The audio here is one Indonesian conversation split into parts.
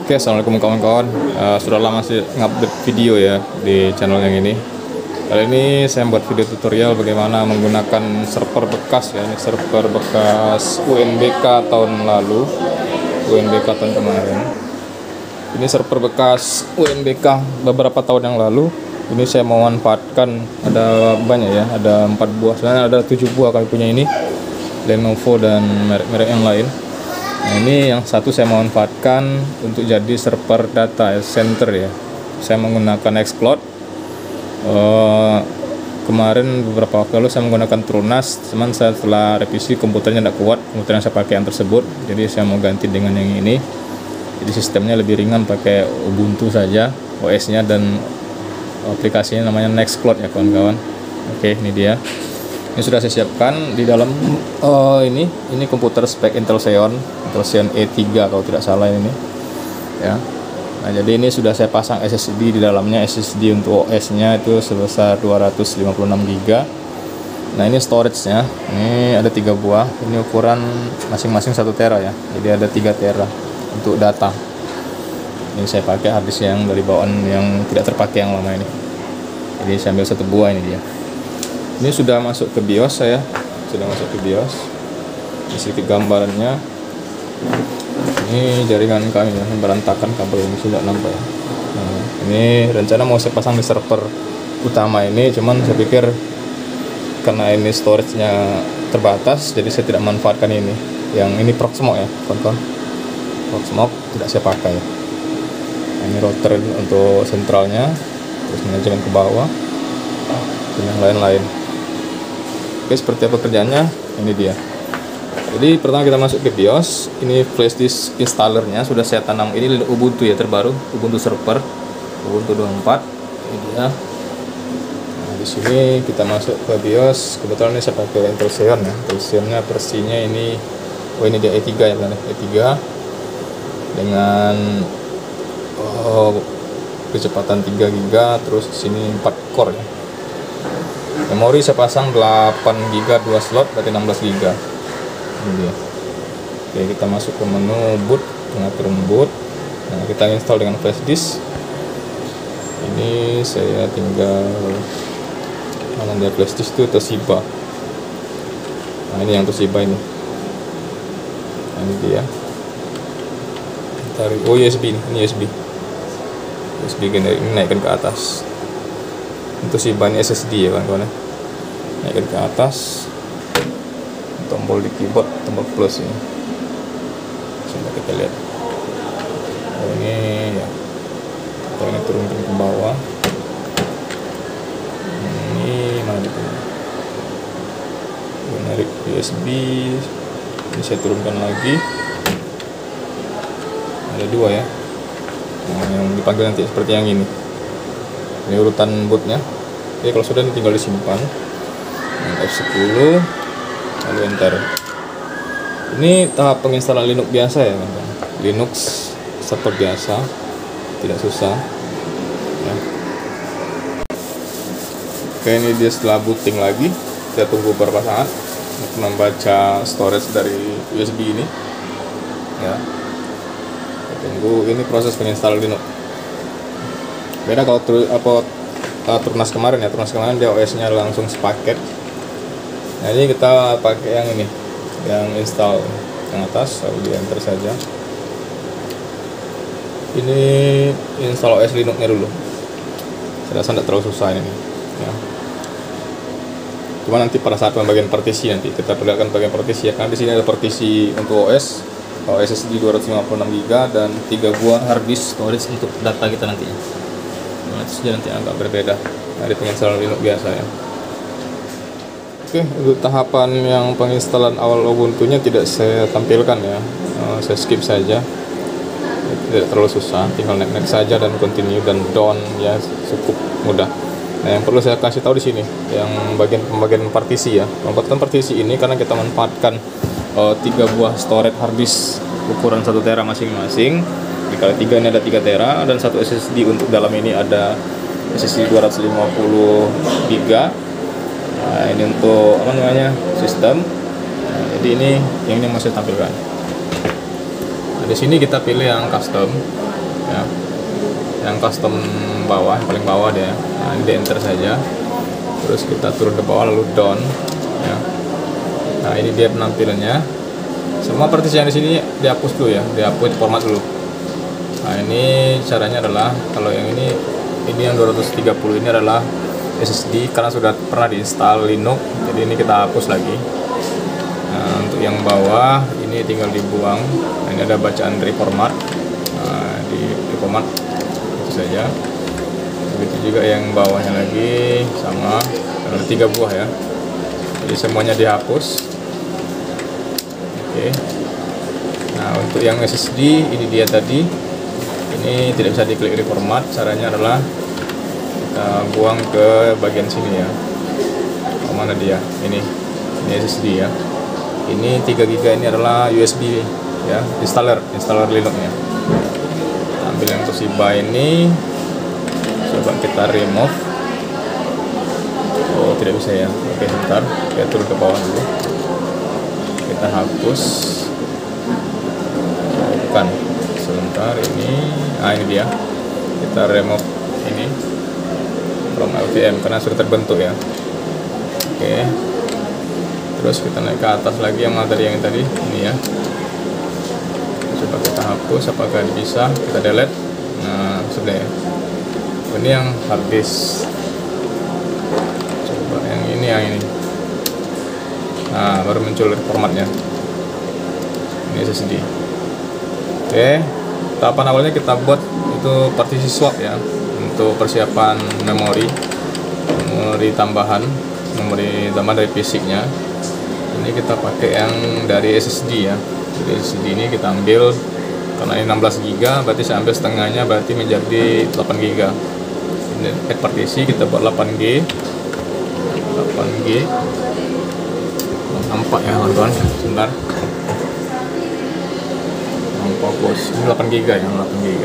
Oke, assalamualaikum kawan-kawan. Sudah lama sih ngupdate video ya di channel yang ini. Kali ini saya buat video tutorial bagaimana menggunakan server bekas ya. Ini server bekas UNBK tahun lalu, UNBK tahun kemarin. Ini server bekas UNBK beberapa tahun yang lalu. Ini saya mau manfaatkan, ada banyak ya, ada 4 buah. Sebenarnya ada 7 buah kami punya ini, Lenovo dan merek-merek yang lain. Nah, ini yang satu saya mau manfaatkan untuk jadi server data center ya. Saya menggunakan Xcloud. Kemarin beberapa waktu lalu saya menggunakan TrueNAS, cuman saya setelah revisi komputernya tidak kuat, komputer yang saya pakai yang tersebut. Jadi saya mau ganti dengan yang ini. Jadi sistemnya lebih ringan, pakai Ubuntu saja, OS-nya, dan aplikasinya namanya Nextcloud ya kawan-kawan. Oke, ini dia. Ini sudah saya siapkan di dalam ini komputer spek Intel Xeon E3 kalau tidak salah ini ya. Nah, jadi ini sudah saya pasang SSD di dalamnya. SSD untuk OS-nya itu sebesar 256 GB. Nah, ini storage-nya. Ini ada 3 buah. Ini ukuran masing-masing 1 tera ya. Jadi ada 3 tera untuk data. Ini saya pakai harddisk yang dari bawaan yang tidak terpakai yang lama ini. Jadi saya ambil 1 buah, ini dia. Ini sudah masuk ke BIOS, saya sudah masuk ke BIOS. Ini sedikit gambarannya. Ini jaringan kami ya, berantakan, kabel ini sudah nampak ya. Nah, ini rencana mau saya pasang di server utama ini, cuman saya pikir karena ini storage-nya terbatas, jadi saya tidak manfaatkan ini. Yang ini Proxmox ya, kawan-kawan. Proxmox tidak saya pakai. Nah, ini router untuk sentralnya, terus manajemen ke bawah, dan yang lain-lain. Oke, seperti apa kerjanya? Ini dia. Jadi pertama kita masuk ke BIOS. Ini flash disk installernya sudah saya tanam. Ini Ubuntu ya, terbaru Ubuntu server Ubuntu 24. Ini dia. Nah, di sini kita masuk ke BIOS. Kebetulan ini saya pakai Intel Xeon ya. Intel Xeonnya versinya ini, ini dia E3 ya, E3 dengan kecepatan 3 GB, terus sini 4 core ya. Memori saya pasang 8 GB 2 slot, berarti 16 GB. Ini dia. Oke, kita masuk ke menu boot, pengaturan boot. Nah, kita install dengan flash disk. Ini saya tinggal mana dia flash disk itu, Toshiba. Nah, ini yang Toshiba ini. Nah, ini dia. Tarik, USB ini USB. USB ini naikkan ke atas. Untuk si ban SSD ya kawan-kawan, naikkan ke atas, tombol di keyboard, tombol plus ini. Coba kita lihat. Ini ya, kita ini turunkan ke bawah. Ini mana itu? Menarik USB. Ini saya turunkan lagi. Ada 2 ya. Nah, yang dipanggil nanti seperti yang ini. Ini urutan bootnya. Oke, kalau sudah ini tinggal disimpan. F10 lalu enter. Ini tahap penginstalan Linux biasa ya teman-teman. Linux server biasa, tidak susah ya. Oke, ini dia setelah booting lagi. Kita tunggu beberapa saat untuk membaca storage dari USB ini ya. Kita tunggu, ini proses penginstalan Linux. Beda kalau TrueNAS kemarin ya, TrueNAS kemarin dia OS-nya langsung sepaket. Nah, ini kita pakai yang ini, yang install yang atas, lalu di enter saja. Ini install OS Linux-nya dulu. Saya rasa tidak terlalu susah ini ya. Cuma nanti pada saat pembagian partisi nanti kita perlihatkan bagian partisi ya, karena di sini ada partisi untuk OS SSD 256 GB dan 3 buah hard disk storage untuk data kita nantinya. Itu nanti agak berbeda dari penginstalan Linux biasa ya. Oke, untuk tahapan yang penginstalan awal Ubuntu-nya tidak saya tampilkan ya. Saya skip saja. Tidak terlalu susah, tinggal next saja dan continue dan done ya, cukup mudah. Nah, yang perlu saya kasih tahu di sini yang pembagian partisi ya. Pembuatan partisi ini karena kita manfaatkan 3 buah storage hard disk ukuran 1 tera masing-masing. Dikali 3 ini ada 3 tera, dan 1 SSD untuk dalam ini ada SSD 250 GB. Nah, ini untuk apa namanya, sistem. Nah, jadi ini yang mau saya tampilkan. Di sini kita pilih yang custom ya, yang custom bawah, yang paling bawah dia. Nah, ini di enter saja, terus kita turun ke bawah lalu down ya. Nah, ini dia penampilannya. Semua partisi yang di sini dihapus dulu ya, dihapus format dulu. Nah, ini caranya adalah kalau yang ini yang 230 ini adalah SSD karena sudah pernah diinstal Linux, jadi ini kita hapus lagi. Nah, untuk yang bawah ini tinggal dibuang. Nah, ini ada bacaan reformat. Nah, di reformat itu saja. Begitu juga yang bawahnya lagi sama, ada 3 buah ya. Jadi semuanya dihapus. Oke. Nah, untuk yang SSD ini dia tadi. Ini tidak bisa diklik reformat. Caranya adalah kita buang ke bagian sini ya. Mana dia? Ini SSD ya. Ini 3 GB ini adalah USB ya, installer Linux ya. Ambil yang Toshiba ini, coba kita remove. Oh, tidak bisa ya. Oke, sebentar, kita turun ke bawah dulu, kita hapus. Nah, bukan, sebentar, ini ini dia, kita remove ini from LVM karena sudah terbentuk ya. Oke, terus kita naik ke atas lagi yang materi yang tadi ini ya. Coba kita hapus, apakah bisa, kita delete. Nah, sudah ya. Ini yang hard disk. Coba yang ini. Nah, baru muncul formatnya. Ini SSD. Oke, tahapan awalnya kita buat itu partisi swap ya, untuk persiapan memori tambahan dari fisiknya. Ini kita pakai yang dari SSD ya. Jadi SSD ini kita ambil, karena ini 16 GB, berarti saya ambil setengahnya, berarti menjadi 8 GB. Ini add partisi, kita buat 8G. Nampak ya teman-teman, sebentar. Fokus, ini 8 GB ya, 8 GB.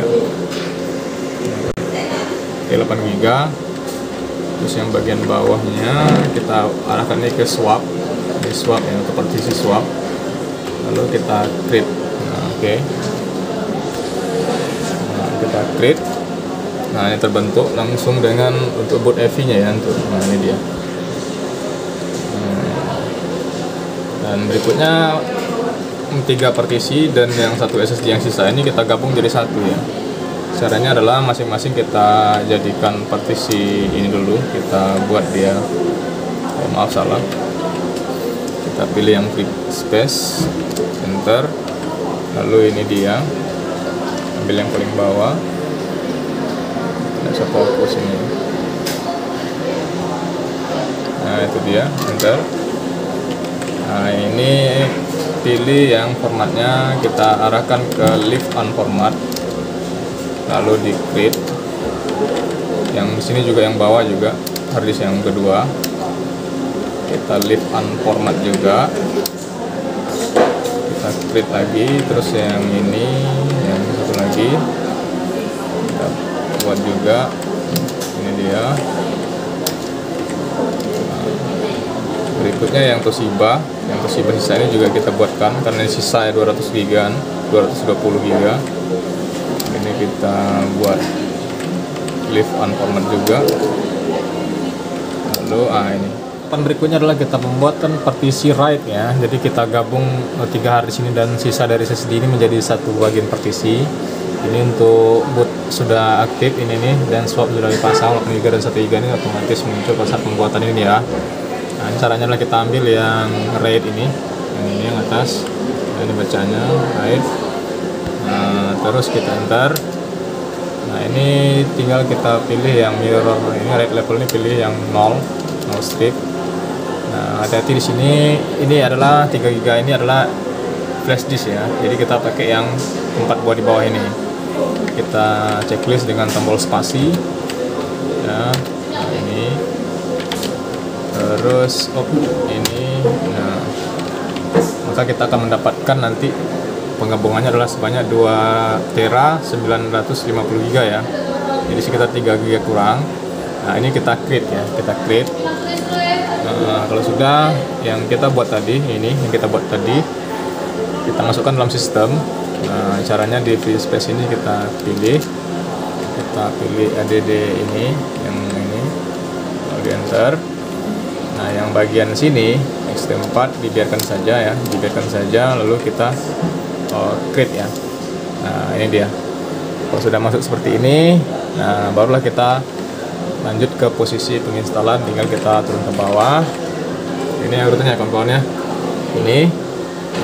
Oke, 8 GB. Terus yang bagian bawahnya kita arahkan ini ke swap. Ini swap ya, untuk partisi swap. Lalu kita create. Nah, oke. Nah, kita create. Nah, ini terbentuk langsung dengan untuk boot EV nya ya, untuk ini dia. Dan berikutnya 3 partisi dan yang 1 SSD yang sisa ini kita gabung jadi 1 ya. Caranya adalah masing-masing kita jadikan partisi ini dulu, kita buat dia. Maaf salah. Kita pilih yang free space, enter. Lalu ini dia. Ambil yang paling bawah. Tidak bisa fokus ini. Nah, itu dia, enter. Nah, ini pilih yang formatnya, kita arahkan ke leave on format, lalu di create. Yang di sini juga yang bawah juga harddisk yang kedua, kita leave on format juga, kita create lagi. Terus yang ini, yang satu lagi kita buat juga, ini dia. Berikutnya yang Toshiba sisa ini juga kita buatkan, karena ini sisa ya 200 GB, 220 GB. Ini kita buat leave on format juga. Lalu ini. Berikutnya adalah kita membuatkan partisi RAID ya. Jadi kita gabung 3 harddisk ini dan sisa dari SSD ini menjadi satu bagian partisi. Ini untuk boot sudah aktif ini nih, dan swap sudah dipasang 8 GB dan 1 GB ini otomatis muncul pada saat pembuatan ini ya. Nah, caranya adalah kita ambil yang RAID ini, yang atas. Nah, ini bacanya RAID. Nah, terus kita enter. Nah, ini tinggal kita pilih yang mirror ini, RAID level ini pilih yang 0 strip. Nah, hati-hati di sini, ini adalah 3 GB ini adalah flash disk ya. Jadi kita pakai yang 4 buah di bawah ini. Kita checklist dengan tombol spasi. Ya, nah ini. Terus ini, nah, maka kita akan mendapatkan nanti penggabungannya adalah sebanyak 2 tera 950 GB ya. Jadi sekitar 3 GB kurang. Nah, ini kita create ya, kita create. Nah, kalau sudah yang kita buat tadi, ini yang kita buat tadi, kita masukkan dalam sistem. Nah, caranya di free space ini kita pilih add ini, yang ini, lalu di enter. Nah, yang bagian sini X4 dibiarkan saja ya, lalu kita create ya. Nah, ini dia. Kalau sudah masuk seperti ini, nah barulah kita lanjut ke posisi penginstalan. Tinggal kita turun ke bawah. Ini urutannya kawan-kawan ya. Ini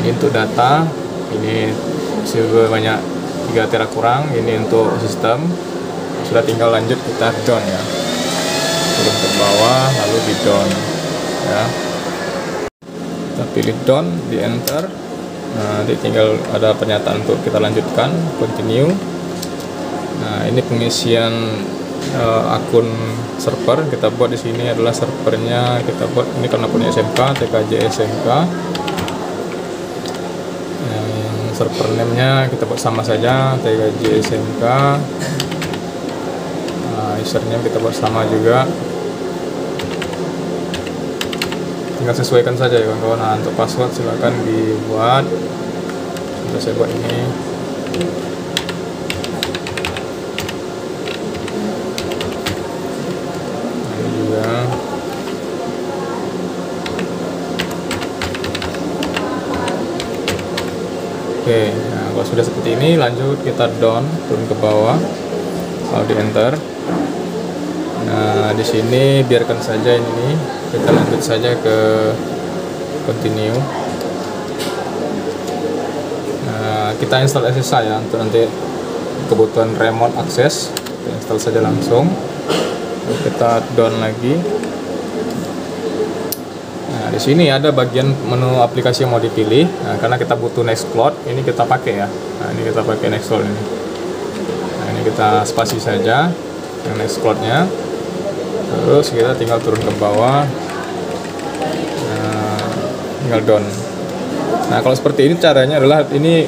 untuk data, ini sebanyak 3 tera kurang, ini untuk sistem. Sudah tinggal lanjut kita down ya. Turun ke bawah lalu di down ya. Kita pilih down, di enter. Nah, nanti tinggal ada pernyataan untuk kita lanjutkan, continue. Nah, ini pengisian akun server kita buat di sini adalah servernya kita buat ini karena punya SMK, TKJ SMK. Server name-nya kita buat sama saja, TKJ SMK. Username kita buat sama juga. Tinggal sesuaikan saja ya kawan-kawan. Nah, untuk password silahkan dibuat. Sudah saya buat ini. Ini juga. Oke, nah kalau sudah seperti ini, lanjut kita down, turun ke bawah, lalu di enter. Nah, di sini biarkan saja ini, kita lanjut saja ke continue. Nah, kita install SSH ya, untuk nanti kebutuhan remote access, kita install saja langsung. Lalu kita down lagi. Nah, di sini ada bagian menu aplikasi yang mau dipilih. Nah, karena kita butuh Nextcloud, ini kita pakai ya. Nah, ini kita pakai Nextcloud ini. Nah, ini kita spasi saja yang Nextcloud-nya. Terus kita tinggal turun ke bawah, nah, tinggal down. Nah, kalau seperti ini caranya adalah ini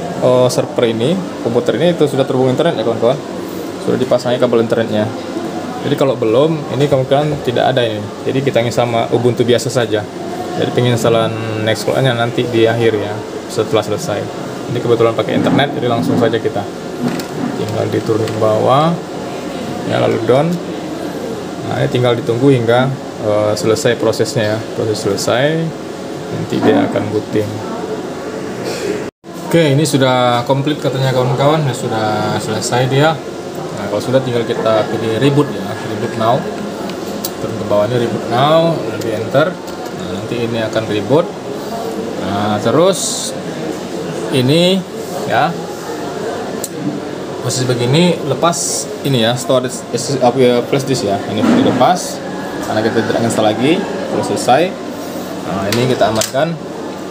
server ini, komputer ini itu sudah terhubung internet ya kawan-kawan, sudah dipasangi kabel internetnya. Jadi kalau belum, ini kemungkinan tidak ada ini. Jadi kita ingin sama Ubuntu biasa saja. Jadi penginstalan Nextcloud-nya nanti di akhir ya, setelah selesai. Ini kebetulan pakai internet, jadi langsung saja kita tinggal diturun ke bawah, ya lalu down. Nah, ini tinggal ditunggu hingga selesai prosesnya ya. Proses selesai, nanti dia akan booting. Oke, ini sudah komplit katanya kawan-kawan, sudah selesai dia. Nah, kalau sudah tinggal kita pilih reboot ya, reboot now. Turun ke bawah ini reboot now, lalu di enter. Nah, nanti ini akan reboot. Nah, terus ini ya. Posisi begini, lepas ini ya, storage flash disk ya, ini dilepas karena kita tidak install lagi. Kalau selesai, nah ini kita amankan.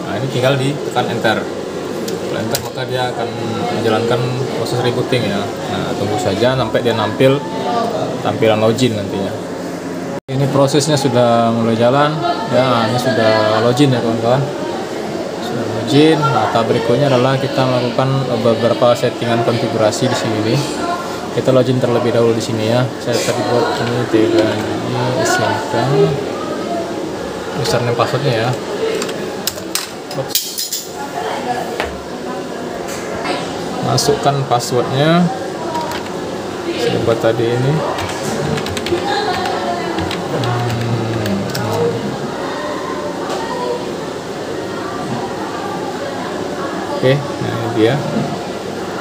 Nah, ini tinggal ditekan enter. Kalau enter maka dia akan menjalankan proses rebooting ya. Nah, tunggu saja sampai dia nampil tampilan login nantinya. Ini prosesnya sudah mulai jalan ya. Ini sudah login ya kawan-kawan. Nah, tahap berikutnya adalah kita melakukan beberapa settingan konfigurasi di sini nih. Kita login terlebih dahulu di sini ya. Saya tadi buat ini SMK, username passwordnya ya. Masukkan passwordnya. Saya buat tadi ini. Oke, nah ini dia.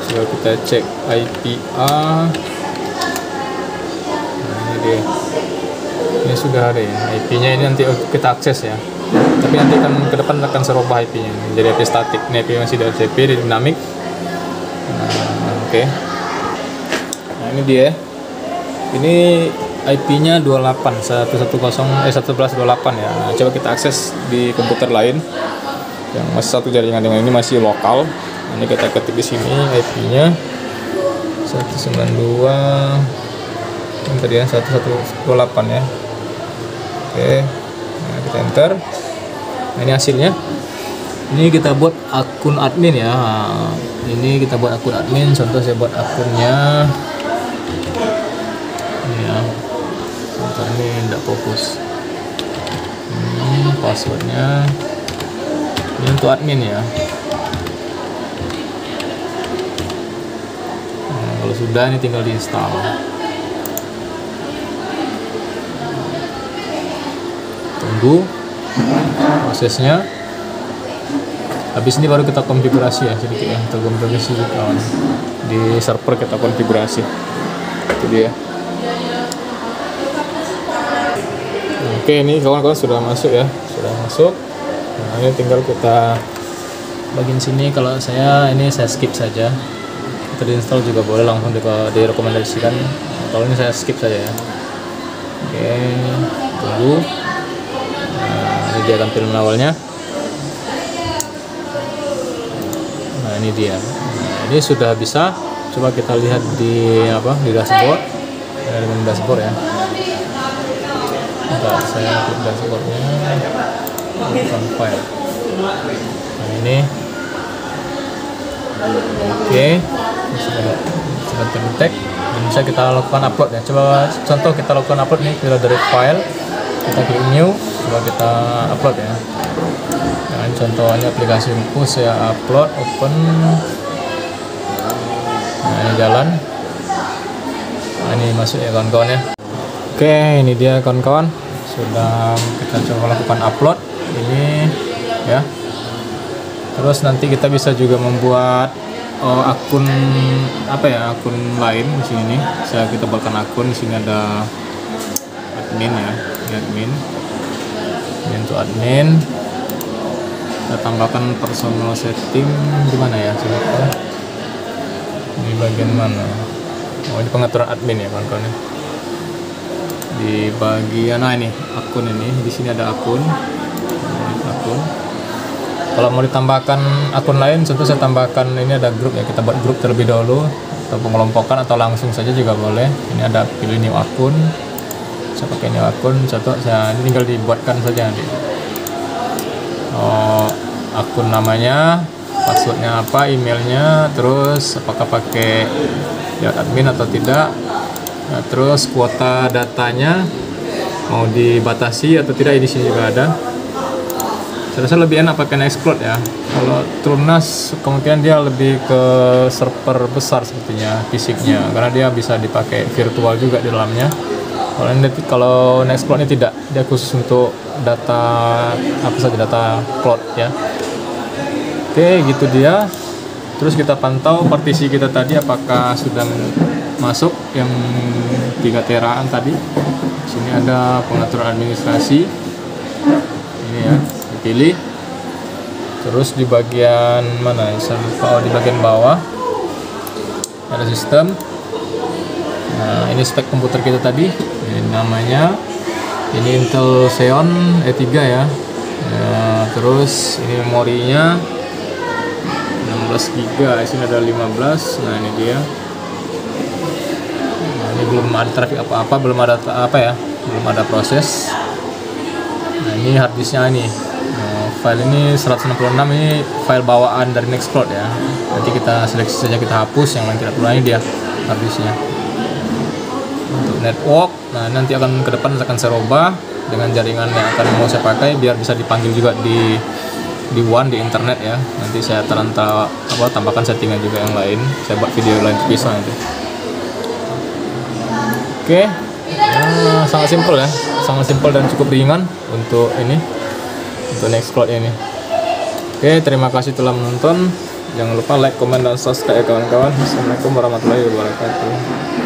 Coba kita cek IPA. Nah, ini dia. Ini sudah ada ya. IP-nya ini nanti kita akses ya. Tapi nanti kan ke depan akan serubah IP-nya. Jadi IP statik. Ini IP masih dari IP dinamik. Nah, oke. Nah, ini dia. Ini IP-nya 1128 ya. Nah, coba kita akses di komputer lain yang masih satu jaringan dengan ini, masih lokal. Ini kita ketik di sini IP-nya 192 yang tadi ya 1128 ya. Oke, nah kita enter. Nah, ini hasilnya. Ini kita buat akun admin ya. Nah, ini kita buat akun admin. Contoh saya buat akunnya ini ya. Contoh ini tidak fokus. Passwordnya ini untuk admin ya. sudah, ini tinggal diinstal. Tunggu prosesnya. Habis ini baru kita konfigurasi ya, sedikit ya, kita konfigurasi kawan. Di server kita konfigurasi. Itu dia. Oke, ini kawan-kawan sudah masuk ya, sudah masuk. Nah, ini tinggal kita bagian sini. Kalau saya ini saya skip saja. Kita diinstal juga boleh, langsung direkomendasikan. Kalau ini saya skip saja ya. Oke, tunggu. Nah, ini dia tampilan awalnya. Nah, ini dia. Nah, ini sudah bisa. Coba kita lihat di di dashboard. Ada di dashboard ya. Bentar, saya klik dashboardnya. Bukan file. Nah, ini. Oke. Sudah terdetek dan bisa kita lakukan upload ya. Coba contoh kita lakukan upload nih, kita dari file, kita klik new, coba kita upload ya. Dan contohnya aplikasi Ruko, saya upload, open. Nah, ini jalan. Nah, ini masuk ya kawan-kawan ya. Oke, ini dia kawan-kawan. Sudah kita coba lakukan upload ini ya. Terus nanti kita bisa juga membuat akun akun lain di sini nih. Kita buatkan akun. Di sini ada admin ya, admin. Ini untuk admin. Kita tambahkan personal setting di mana ya? Coba di bagian mana? Oh, ini pengaturan admin ya kawan-kawan. Di bagian ini akun ini. Di sini ada akun. Akun. Kalau mau ditambahkan akun lain, contoh saya tambahkan ini ada grup ya, kita buat grup terlebih dahulu atau pengelompokan atau langsung saja juga boleh. Ini ada pilih new akun, saya pakai new akun, contoh saya ini tinggal dibuatkan saja nanti. Akun namanya, passwordnya apa, emailnya, terus apakah pakai admin atau tidak, nah, terus kuota datanya mau dibatasi atau tidak, di sini juga ada. Saya rasa lebih enak pakai Nextcloud ya. Kalau TrueNAS kemungkinan dia lebih ke server besar sepertinya fisiknya, karena dia bisa dipakai virtual juga di dalamnya. Kalau Nextcloud ini tidak, dia khusus untuk data data cloud ya. Oke, gitu dia. Terus kita pantau partisi kita tadi apakah sudah masuk yang 3 teraan tadi. Di sini ada pengaturan administrasi. Ini ya. Pilih, terus di bagian mana ya, di bagian bawah ada sistem. Nah, ini spek komputer kita tadi, ini namanya, ini Intel Xeon E3 ya. Nah, terus ini memorinya 16 GB, di sini ada 15. Nah, ini dia. Nah, ini belum ada traffic apa-apa, belum ada belum ada proses. Nah, ini harddisknya ini. File ini 166, ini file bawaan dari Nextcloud ya. Nanti kita seleksi saja, kita hapus yang lain tidak perlu, ini dia harddisknya. Untuk network, nah nanti akan ke depan akan saya ubah dengan jaringan yang akan mau saya pakai biar bisa dipanggil juga di WAN di internet ya. Nanti saya tambahkan settingan juga yang lain. Saya buat video lain terpisah nanti. Oke, nah, sangat simpel ya, sangat simpel dan cukup ringan untuk ini. Untuk Nextcloud ini. Oke, terima kasih telah menonton. Jangan lupa like, comment, dan subscribe ya kawan-kawan. Assalamualaikum warahmatullahi wabarakatuh.